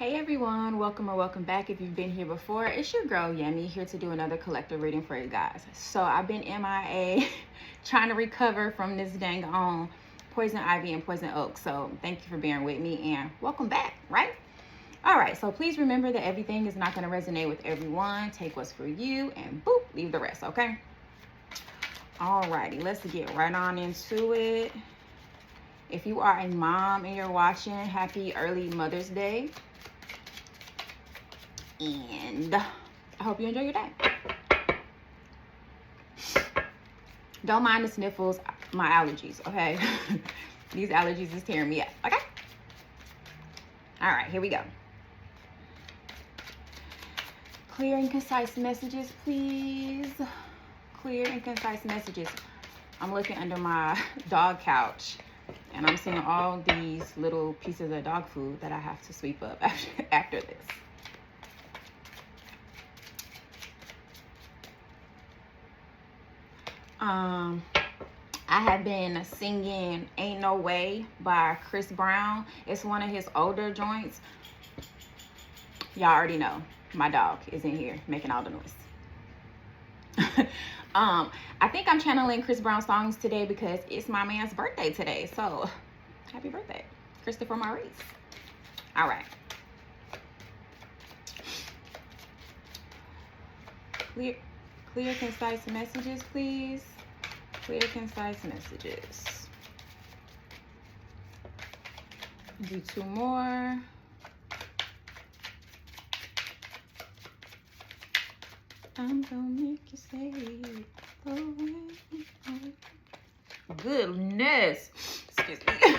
Hey everyone, welcome or welcome back if you've been here before. It's your girl Yemi here to do another collective reading for you guys. So I've been MIA trying to recover from this dang on poison ivy and poison oak. So thank you for bearing with me and welcome back, right? All right, so please remember that everything is not going to resonate with everyone. Take what's for you and boop, leave the rest, okay? All righty, let's get right on into it. If you are a mom and you're watching, happy early Mother's Day. And I hope you enjoy your day. Don't mind the sniffles, my allergies, okay? These allergies is tearing me up, okay? All right, here we go. Clear and concise messages, please. Clear and concise messages. I'm looking under my dog couch and I'm seeing all these little pieces of dog food that I have to sweep up after this. I have been singing Ain't No Way by Chris Brown. It's one of his older joints. Y'all already know my dog is in here making all the noise. I think I'm channeling Chris Brown songs today because it's my man's birthday today. So happy birthday, Christopher Maurice. All right. Clear, concise messages, please. Clear, concise messages. Do two more. I'm gonna make you say it. Goodness. Excuse me.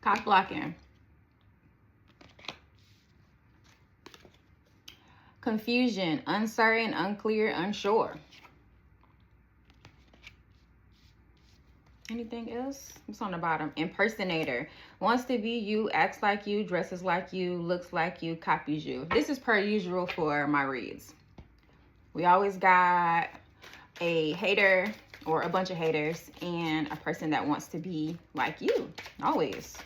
Cock blocking. Confusion, uncertain, unclear, unsure. Anything else? What's on the bottom? Impersonator. Wants to be you, acts like you, dresses like you, looks like you, copies you. This is per usual for my reads. We always got a hater or a bunch of haters and a person that wants to be like you. Always.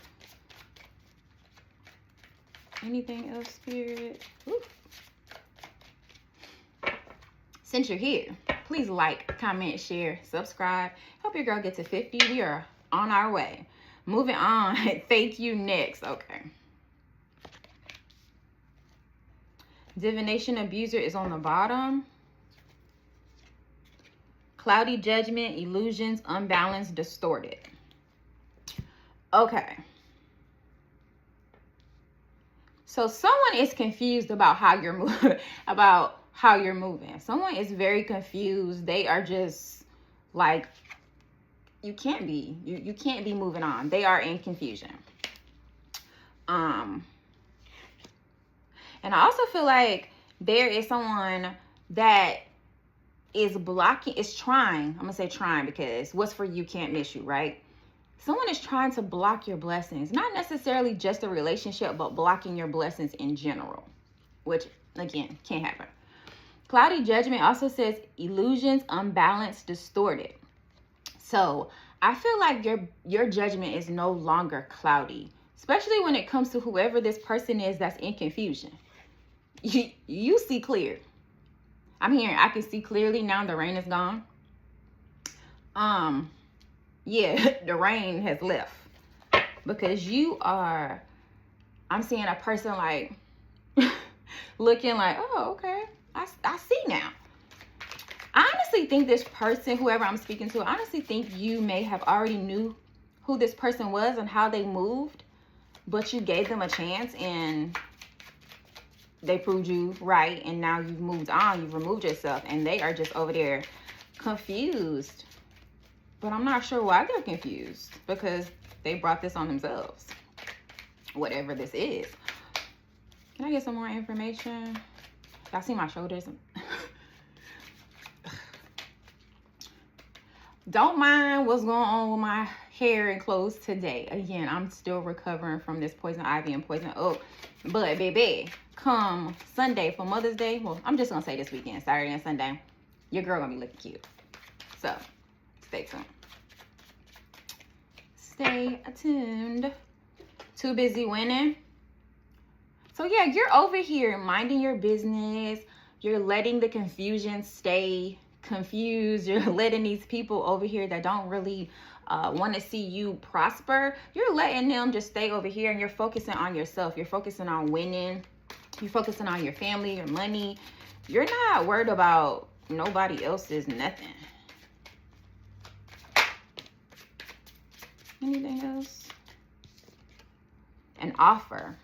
Anything else, Spirit? Ooh. Since you're here, please like, comment, share, subscribe. Help your girl get to 50. We are on our way. Moving on. Thank you. Next. Okay. Divination abuser is on the bottom. Cloudy judgment, illusions, unbalanced, distorted. Okay. So someone is confused about how you're moving, Someone is very confused. They are just like, you can't be. You can't be moving on. They are in confusion. And I also feel like there is someone that is blocking, is trying. I'm gonna say trying because what's for you can't miss you, right? Someone is trying to block your blessings. Not necessarily just a relationship, but blocking your blessings in general, which again can't happen. Cloudy judgment also says illusions, unbalanced, distorted. So I feel like your judgment is no longer cloudy, especially when it comes to whoever this person is that's in confusion. You see clear. I'm hearing I can see clearly now. The rain is gone. Yeah, the rain has left because I'm seeing a person like looking like, oh, okay. I see now. I honestly think this person, whoever I'm speaking to, I honestly think you may have already knew who this person was and how they moved, but you gave them a chance and they proved you right. And now you've moved on. You've removed yourself and they are just over there confused. But I'm not sure why they're confused because they brought this on themselves. Whatever this is. Can I get some more information? Y'all see my shoulders? Don't mind what's going on with my hair and clothes today. Again, I'm still recovering from this poison ivy and poison oak. But baby, come Sunday for Mother's Day. Well, I'm just going to say this weekend, Saturday and Sunday. Your girl going to be looking cute. So, stay tuned. Stay tuned. Too busy winning. So yeah, you're over here minding your business. You're letting the confusion stay confused. You're letting these people over here that don't really want to see you prosper. You're letting them just stay over here, and you're focusing on yourself. You're focusing on winning. You're focusing on your family, your money. You're not worried about nobody else's nothing. Anything else? An offer.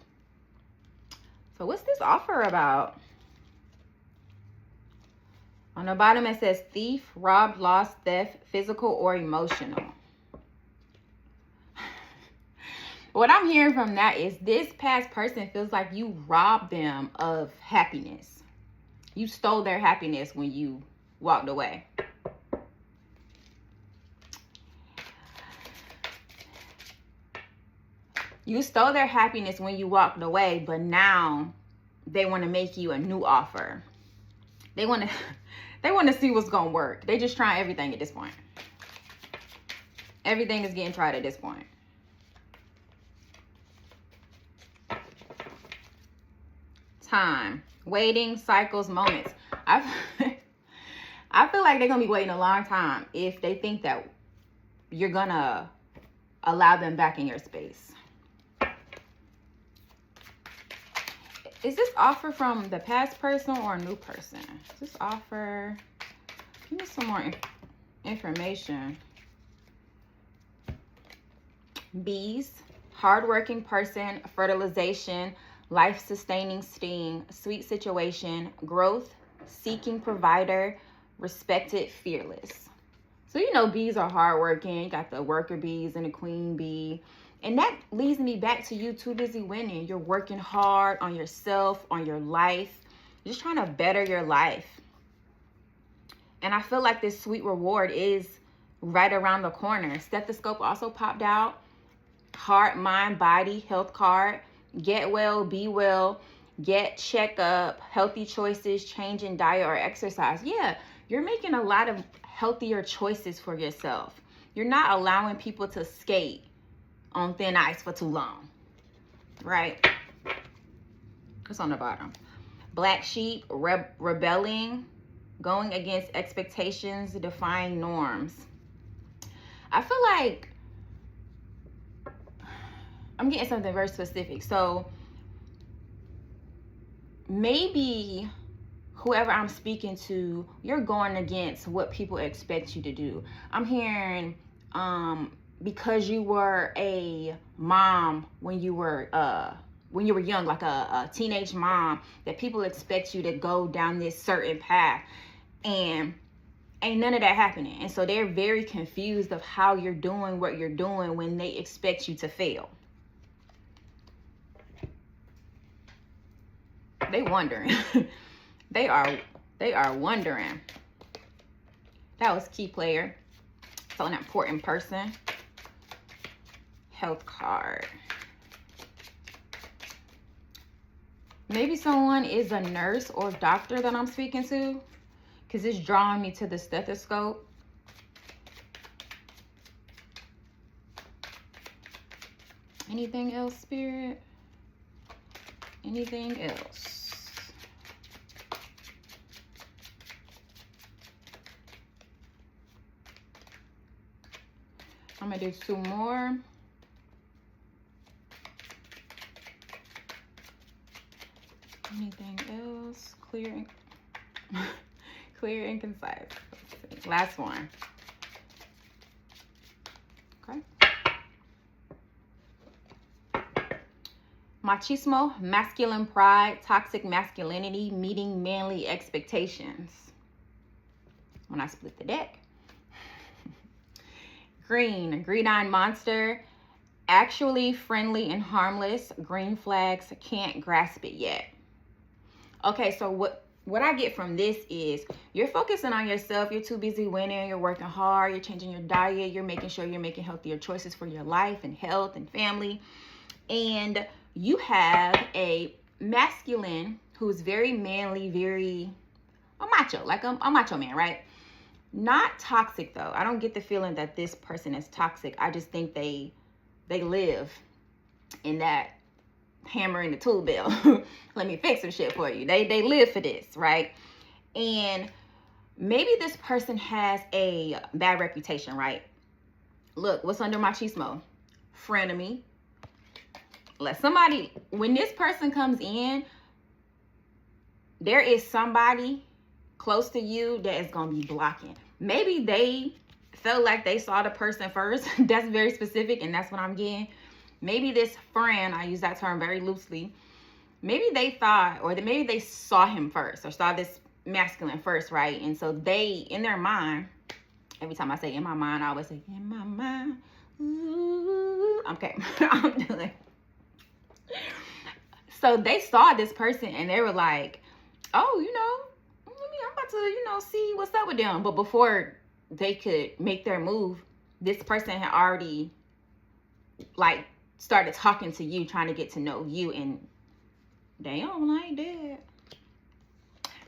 So what's this offer about? On the bottom it says thief, robbed, lost, theft, physical or emotional. What I'm hearing from that is this past person feels like you robbed them of happiness. You stole their happiness when you walked away. You stole their happiness when you walked away, but now they want to make you a new offer. They want to see what's going to work. They just trying everything at this point. Everything is getting tried at this point. Time, waiting, cycles, moments. I feel like they're going to be waiting a long time if they think that you're going to allow them back in your space. Is this offer from the past person or a new person? Is this offer? Give me some more information. Bees, hardworking person, fertilization, life-sustaining sting, sweet situation, growth, seeking provider, respected, fearless. So, you know, bees are hardworking. You got the worker bees and the queen bee. And that leads me back to you too busy winning. You're working hard on yourself, on your life. You're just trying to better your life. And I feel like this sweet reward is right around the corner. Stethoscope also popped out. Heart, mind, body, health card. Get well, be well, get checkup, healthy choices, change in diet or exercise. Yeah, you're making a lot of healthier choices for yourself. You're not allowing people to skate on thin ice for too long, right? What's on the bottom? Black sheep, rebelling, going against expectations, defying norms. I feel like I'm getting something very specific. So maybe whoever I'm speaking to, you're going against what people expect you to do. I'm hearing because you were a mom when you were young, like a teenage mom, that people expect you to go down this certain path, and ain't none of that happening. And so they're very confused of how you're doing what you're doing when they expect you to fail. They wondering. they are wondering. That was key player. So an important person. Health card. Maybe someone is a nurse or doctor that I'm speaking to, because it's drawing me to the stethoscope. Anything else, Spirit? Anything else? I'm gonna do 2 more. Anything else? Clear and concise. Last one. Okay. Machismo, masculine pride, toxic masculinity, meeting manly expectations. When I split the deck. Green, green-eyed monster, actually friendly and harmless, green flags, can't grasp it yet. Okay, so what I get from this is you're focusing on yourself. You're too busy winning. You're working hard. You're changing your diet. You're making sure you're making healthier choices for your life and health and family. And you have a masculine who's very manly, very a macho, like a macho man, right? Not toxic, though. I don't get the feeling that this person is toxic. I just think they live in that hammer and the tool belt. Let me fix some shit for you. They live for this, right? And maybe this person has a bad reputation, right? Look, what's under machismo? Frenemy. Let somebody, when this person comes in, there is somebody close to you that is going to be blocking. Maybe they felt like they saw the person first. That's very specific, and that's what I'm getting. Maybe this friend, I use that term very loosely, maybe they thought, or maybe they saw him first, or saw this masculine first, right? And so they, in their mind, every time I say in my mind, I always say, in my mind, ooh. Okay, I'm doing. So they saw this person, and they were like, oh, you know, I'm about to, you know, see what's up with them. But before they could make their move, this person had already, like, started talking to you, trying to get to know you, and they don't like that.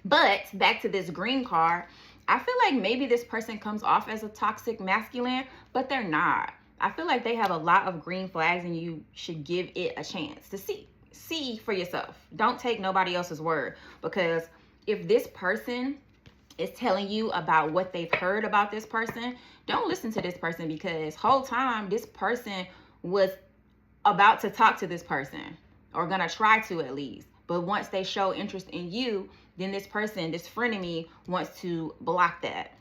But back to this green card, I feel like maybe this person comes off as a toxic masculine, but they're not. I feel like they have a lot of green flags, and you should give it a chance to see for yourself. Don't take nobody else's word, because if this person is telling you about what they've heard about this person, don't listen to this person, because whole time this person was about to talk to this person, or gonna try to at least. But once they show interest in you, then this person, this frenemy, wants to block that.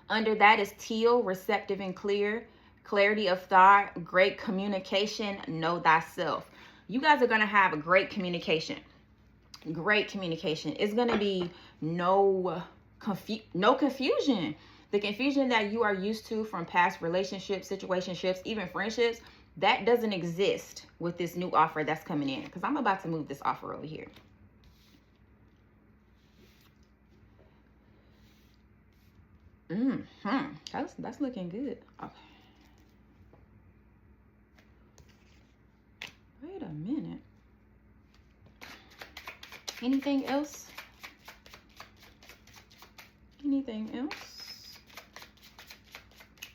Under that is teal, receptive and clear, clarity of thought, great communication, know thyself. You guys are gonna have a great communication. Great communication. It's gonna be no confusion. The confusion that you are used to from past relationships, situationships, even friendships, that doesn't exist with this new offer that's coming in. Because I'm about to move this offer over here. That's looking good. Okay. Wait a minute. Anything else? Anything else?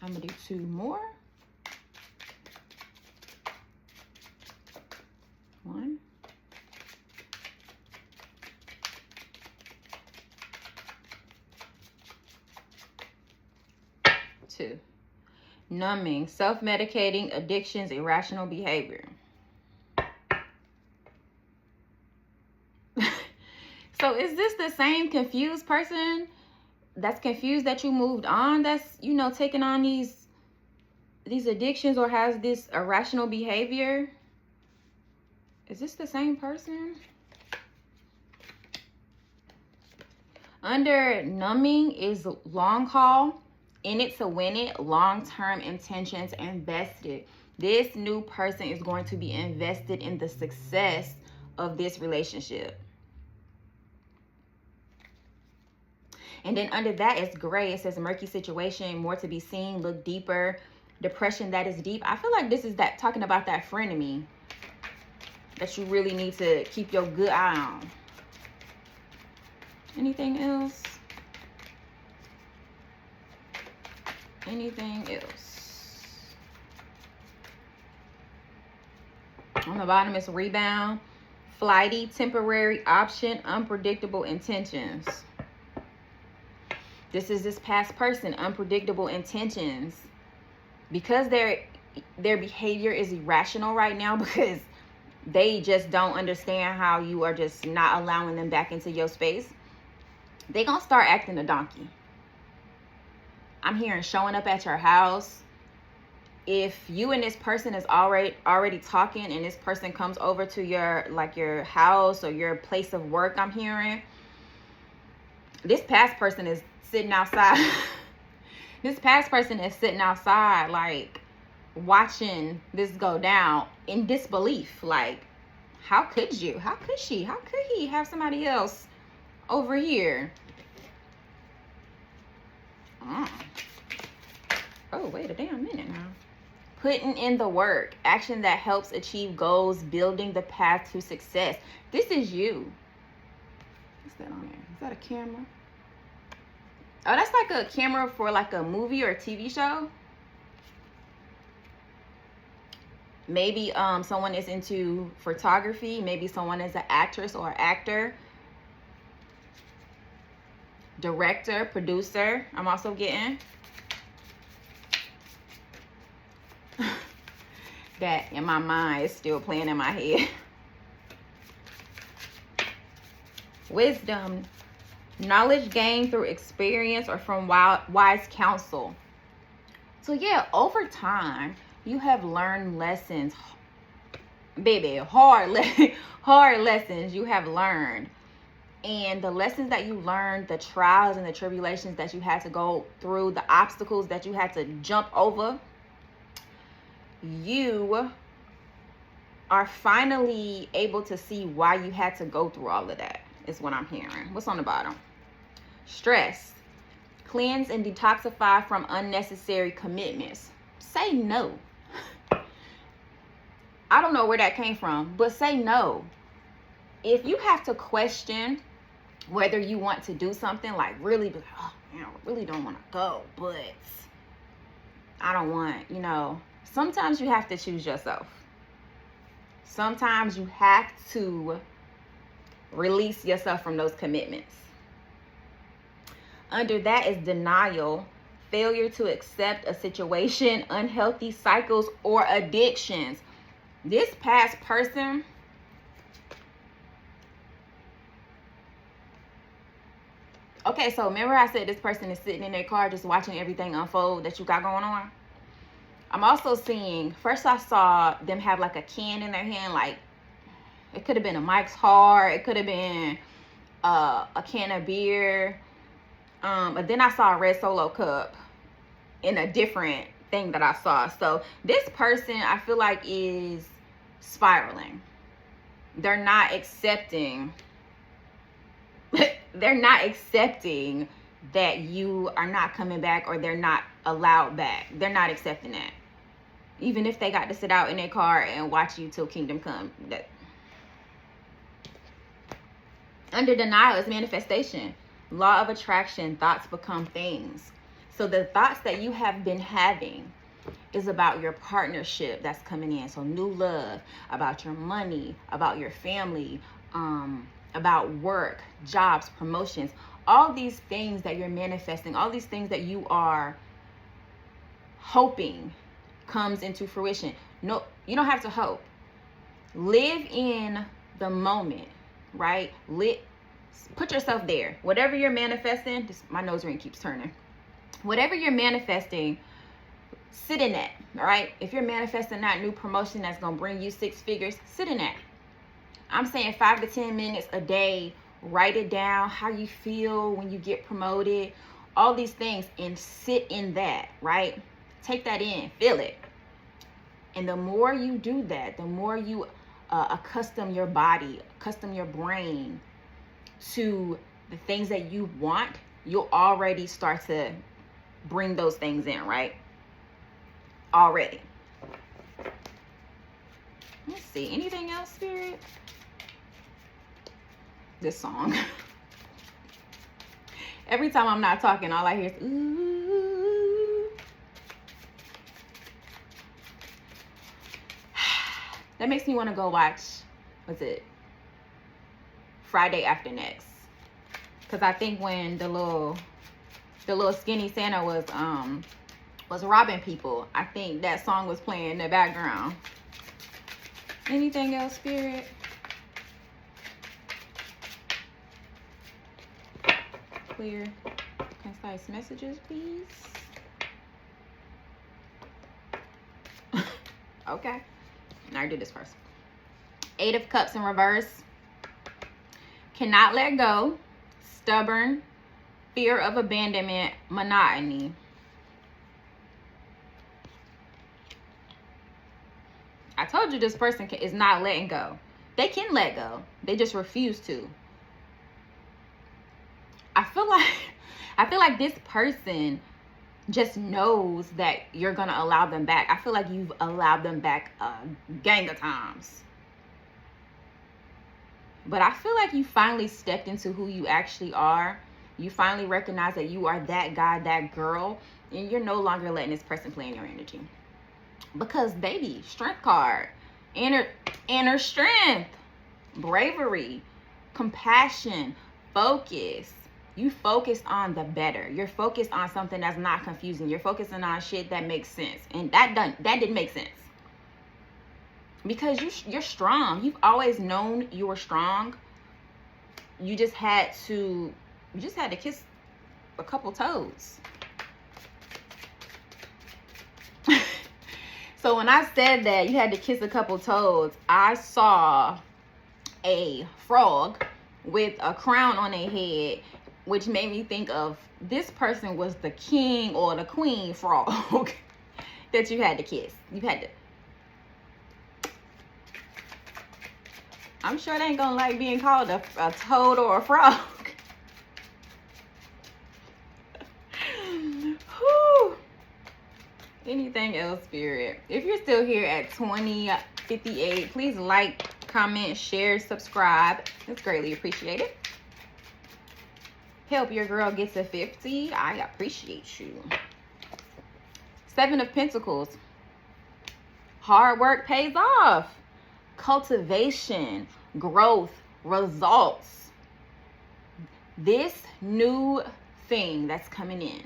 I'm gonna do 2 more. 1. 2. Numbing, self-medicating, addictions, irrational behavior. So is this the same confused person that's confused that you moved on, that's, you know, taking on these addictions or has this irrational behavior? Is this the same person? Under numbing is long haul, in it to win it, long-term intentions, invested. This new person is going to be invested in the success of this relationship. And then under that is gray. It says murky situation, more to be seen, look deeper, depression that is deep. I feel like this is that talking about that frenemy that you really need to keep your good eye on. Anything else? Anything else? On the bottom is rebound, flighty, temporary, option, unpredictable intentions. This is this past person, unpredictable intentions. Because their behavior is irrational right now, because they just don't understand how you are just not allowing them back into your space, they gonna start acting a donkey. I'm hearing showing up at your house. If you and this person is already talking, and this person comes over to your house or your place of work, I'm hearing this past person is sitting outside. This past person is sitting outside, like, watching this go down in disbelief. Like, how could you? How could she? How could he have somebody else over here? Oh, wait a damn minute now. Putting in the work, action that helps achieve goals, building the path to success. This is you. What's that on there? Is that a camera? Oh, that's like a camera for like a movie or a TV show. Maybe someone is into photography. Maybe someone is an actress or actor, director, producer. I'm also getting that in my mind is still playing in my head. Wisdom, knowledge gained through experience or from wise counsel. So yeah, over time, you have learned lessons, baby, hard lessons you have learned. And the lessons that you learned, the trials and the tribulations that you had to go through, the obstacles that you had to jump over, you are finally able to see why you had to go through all of that, is what I'm hearing. What's on the bottom? Stress. Cleanse and detoxify from unnecessary commitments. Say no. I don't know where that came from, but say no. If you have to question whether you want to do something, like really be like, oh, man, I really don't want to go, but I don't want, sometimes you have to choose yourself. Sometimes you have to release yourself from those commitments. Under that is denial, failure to accept a situation, unhealthy cycles, or addictions. This past person, okay, so remember I said this person is sitting in their car just watching everything unfold that you got going on? I'm also seeing, first I saw them have like a can in their hand, like it could have been a Mike's Hard, it could have been a can of beer, but then I saw a red Solo cup in a different thing that I saw. So this person, I feel like, is spiraling. They're not accepting that you are not coming back, or they're not allowed back. They're not accepting that. Even if they got to sit out in their car and watch you till kingdom come. That under denial is manifestation. Law of attraction, thoughts become things. So the thoughts that you have been having is about your partnership that's coming in. So new love, about your money, about your family, about work, jobs, promotions, all these things that you're manifesting, all these things that you are hoping comes into fruition. No, you don't have to hope. Live in the moment, right? Put yourself there. Whatever you're manifesting, my nose ring keeps turning. Whatever you're manifesting, sit in that, all right? If you're manifesting that new promotion that's going to bring you 6 figures, sit in that. I'm saying 5 to 10 minutes a day. Write it down, how you feel when you get promoted, all these things, and sit in that, right? Take that in, feel it. And the more you do that, the more you accustom your body, accustom your brain to the things that you want, you'll already start to bring those things in, right? Already. Let's see, anything else, Spirit? This song. Every time I'm not talking, all I hear is ooh. That makes me want to go watch, what's it? Friday After Next. Because I think when the little skinny Santa was robbing people, I think that song was playing in the background. Anything else, Spirit? Clear, concise messages, please. Okay. Now I do this first. 8 of Cups in reverse. Cannot let go. Stubborn. Fear of abandonment. Monotony. I told you this person is not letting go. They can let go. They just refuse to. I feel like this person just knows that you're going to allow them back. I feel like you've allowed them back a gang of times. But I feel like you finally stepped into who you actually are. You finally recognize that you are that guy, that girl, and you're no longer letting this person play in your energy. Because baby, strength card, inner strength, bravery, compassion, focus. You focus on the better. You're focused on something that's not confusing. You're focusing on shit that makes sense. And that didn't make sense. Because you're strong. You've always known you were strong. You just had to kiss a couple toes. So when I said that you had to kiss a couple toes, I saw a frog with a crown on their head, which made me think of this person was the king or the queen frog that you had to kiss. You had to. I'm sure they ain't gonna like being called a toad or a frog. Whew. Anything else, Spirit? If you're still here at 20:58, please like, comment, share, subscribe. It's greatly appreciated. Help your girl get to 50. I appreciate you. 7 of Pentacles. Hard work pays off. Cultivation, growth, results. This new thing that's coming in.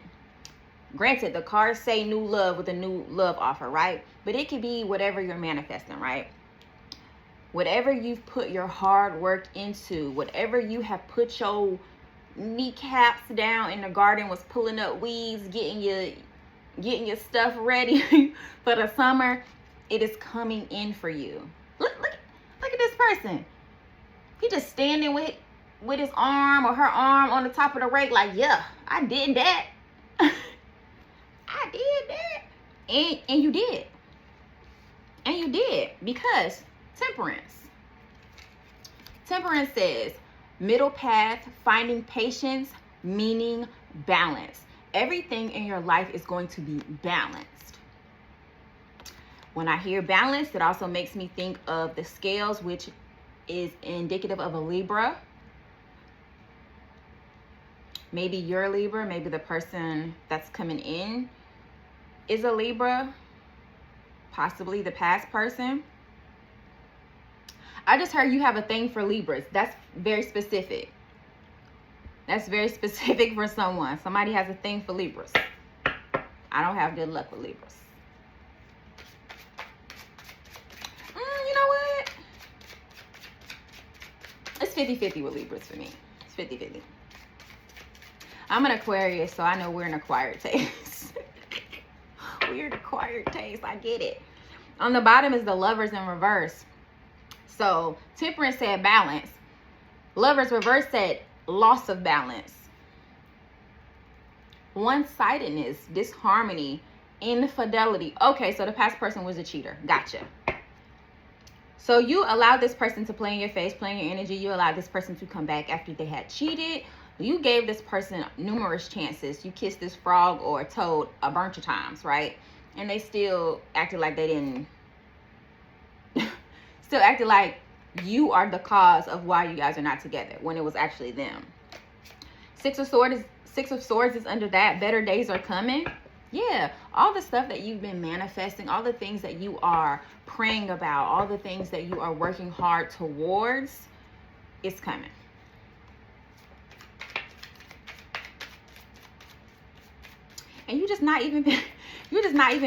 Granted, the cards say new love with a new love offer, right? But it could be whatever you're manifesting, right? Whatever you've put your hard work into, whatever you have put your kneecaps down in the garden, was pulling up weeds, getting your stuff ready for the summer, it is coming in for you. Look at this person. He just standing with his arm or her arm on the top of the rake like, yeah, I did that. I did that. And you did. And you did. Because temperance. Temperance says middle path, finding patience, meaning balance. Everything in your life is going to be balanced. When I hear balance, it also makes me think of the scales, which is indicative of a Libra. Maybe you're a Libra. Maybe the person that's coming in is a Libra. Possibly the past person. I just heard you have a thing for Libras. That's very specific. That's very specific for someone. Somebody has a thing for Libras. I don't have good luck with Libras. You know what? It's 50-50 with Libras for me. It's 50-50. I'm an Aquarius, so I know we're an acquired taste. We're an acquired taste. I get it. On the bottom is the Lovers in reverse. So Temperance said balance. Lovers reverse said loss of balance. One-sidedness, disharmony, infidelity. Okay, so the past person was a cheater. Gotcha. So you allowed this person to play in your face, play in your energy. You allowed this person to come back after they had cheated. You gave this person numerous chances. You kissed this frog or a toad a bunch of times, right? And they still acted like they didn't. Still acted like you are the cause of why you guys are not together when it was actually them. Six of Swords is under that. Better days are coming. Yeah, all the stuff that you've been manifesting, all the things that you are praying about, all the things that you are working hard towards, it's coming. And you're just not even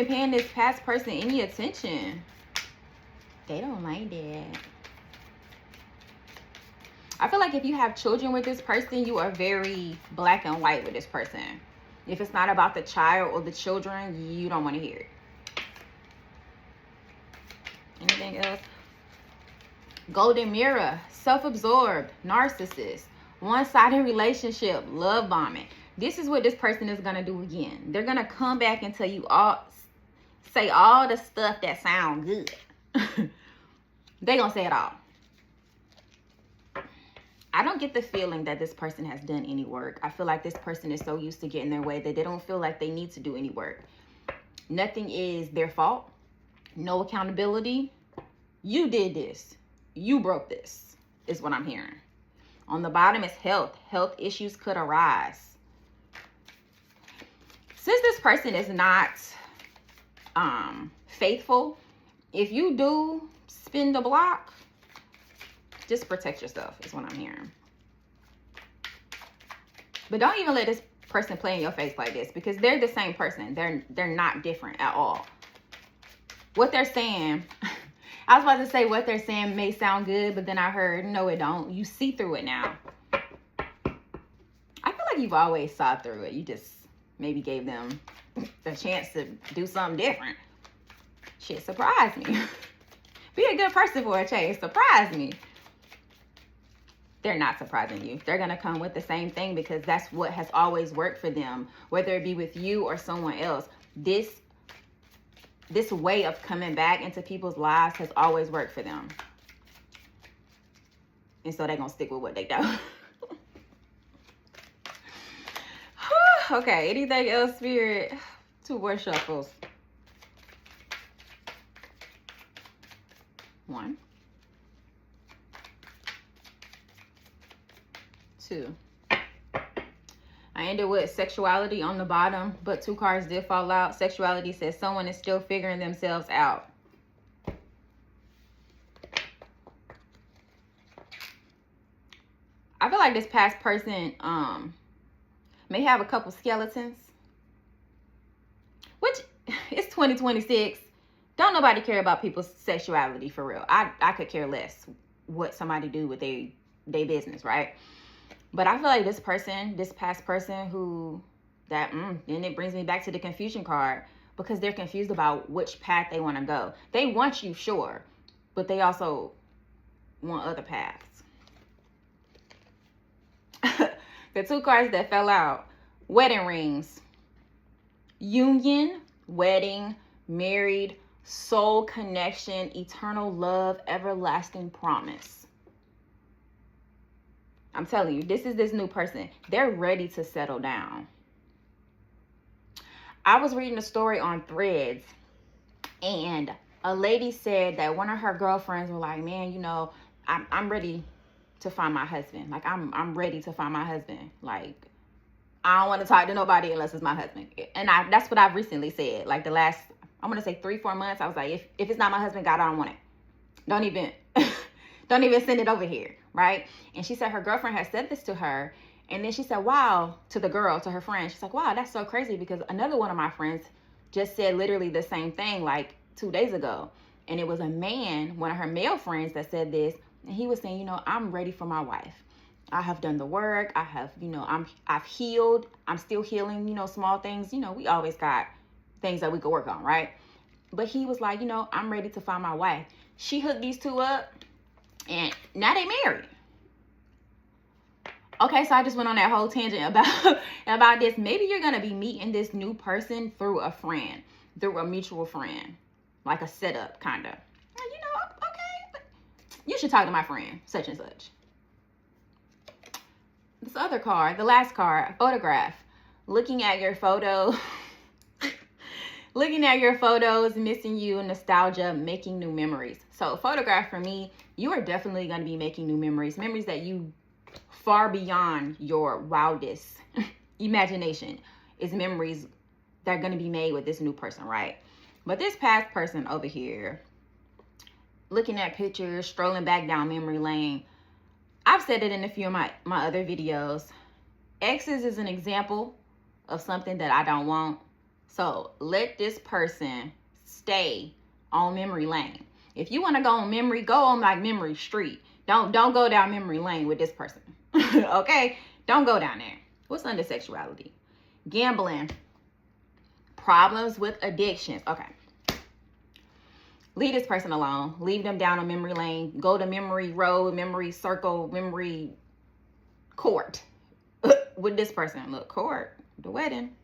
paying this past person any attention. They don't like that. I feel like if you have children with this person, you are very black and white with this person. If it's not about the child or the children, you don't want to hear it. Anything else? Golden Mirror, self-absorbed, narcissist, one-sided relationship, love bombing. This is what this person is going to do again. They're going to come back and tell you say all the stuff that sound good. They're going to say it all. I don't get the feeling that this person has done any work. I feel like this person is so used to getting their way that they don't feel like they need to do any work. Nothing is their fault. No accountability. You did this. You broke this, is what I'm hearing. On the bottom is health. Health issues could arise. Since this person is not faithful. If you do spin the block, just protect yourself is what I'm hearing. But don't even let this person play in your face like this, because they're the same person. They're not different at all. What they're saying, I was about to say what they're saying may sound good, but then I heard, no, it don't. You see through it now. I feel like you've always saw through it. You just maybe gave them the chance to do something different. Shit, surprise me. Be a good person for a change. Surprise me. They're not surprising you. They're going to come with the same thing because that's what has always worked for them, whether it be with you or someone else. This way of coming back into people's lives has always worked for them. And so they're going to stick with what they do. Okay, anything else, Spirit? 2 more shuffles. 1, 2. I ended with sexuality on the bottom, but 2 cards did fall out. Sexuality says someone is still figuring themselves out. I feel like this past person may have a couple skeletons, which it's 2026. Don't nobody care about people's sexuality for real. I could care less what somebody do with their business, right? But I feel like this person, this past person then it brings me back to the confusion card, because they're confused about which path they want to go. They want you, sure, but they also want other paths. The 2 cards that fell out, wedding rings, union, wedding, married, soul connection, eternal love, everlasting promise. I'm telling you, this is this new person. They're ready to settle down. I was reading a story on Threads, and a lady said that one of her girlfriends were like, man, you know, I'm ready to find my husband. Like, I'm ready to find my husband. Like, I don't want to talk to nobody unless it's my husband. And that's what I've recently said. Like, the last, I'm going to say 3-4 months, I was like, if it's not my husband, God, I don't want it. Don't even send it over here, right? And she said her girlfriend had said this to her. And then she said, wow, to the girl, to her friend. She's like, wow, that's so crazy, because another one of my friends just said literally the same thing like 2 days ago. And it was a man, one of her male friends, that said this. And he was saying, you know, I'm ready for my wife. I have done the work. I have, you know, I've healed. I'm still healing, you know, small things. You know, we always got things that we could work on, right? But he was like, you know, I'm ready to find my wife. She hooked these 2 up, and now they married. Okay, so I just went on that whole tangent about this. Maybe you're going to be meeting this new person through a friend, through a mutual friend, like a setup, kind of. You know, okay, but you should talk to my friend, such and such. This other card, the last card, photograph. Looking at your photo, looking at your photos, missing you, nostalgia, making new memories. So photograph, for me, you are definitely going to be making new memories that you far beyond your wildest imagination is memories that are going to be made with this new person, right? But this past person over here, looking at pictures, strolling back down memory lane, I've said it in a few of my other videos. Exes is an example of something that I don't want. So let this person stay on memory lane. If you want to go on memory, go on like memory street. Don't go down memory lane with this person. Okay? Don't go down there. What's under sexuality? Gambling. Problems with addictions. Okay. Leave this person alone. Leave them down on memory lane. Go to memory road, memory circle, memory court with this person. Look, court, the wedding.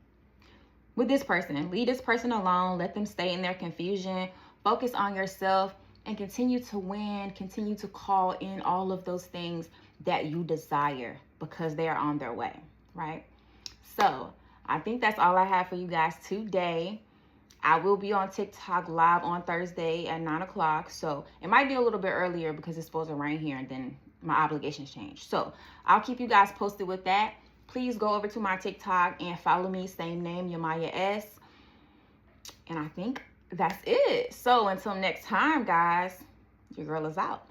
With this person. Leave this person alone. Let them stay in their confusion. Focus on yourself and continue to win. Continue to call in all of those things that you desire, because they are on their way, right? So I think that's all I have for you guys today. I will be on TikTok live on Thursday at 9 o'clock. So it might be a little bit earlier because it's supposed to rain here and then my obligations change. So I'll keep you guys posted with that. Please go over to my TikTok and follow me. Same name, YemayaEss. And I think that's it. So until next time, guys, your girl is out.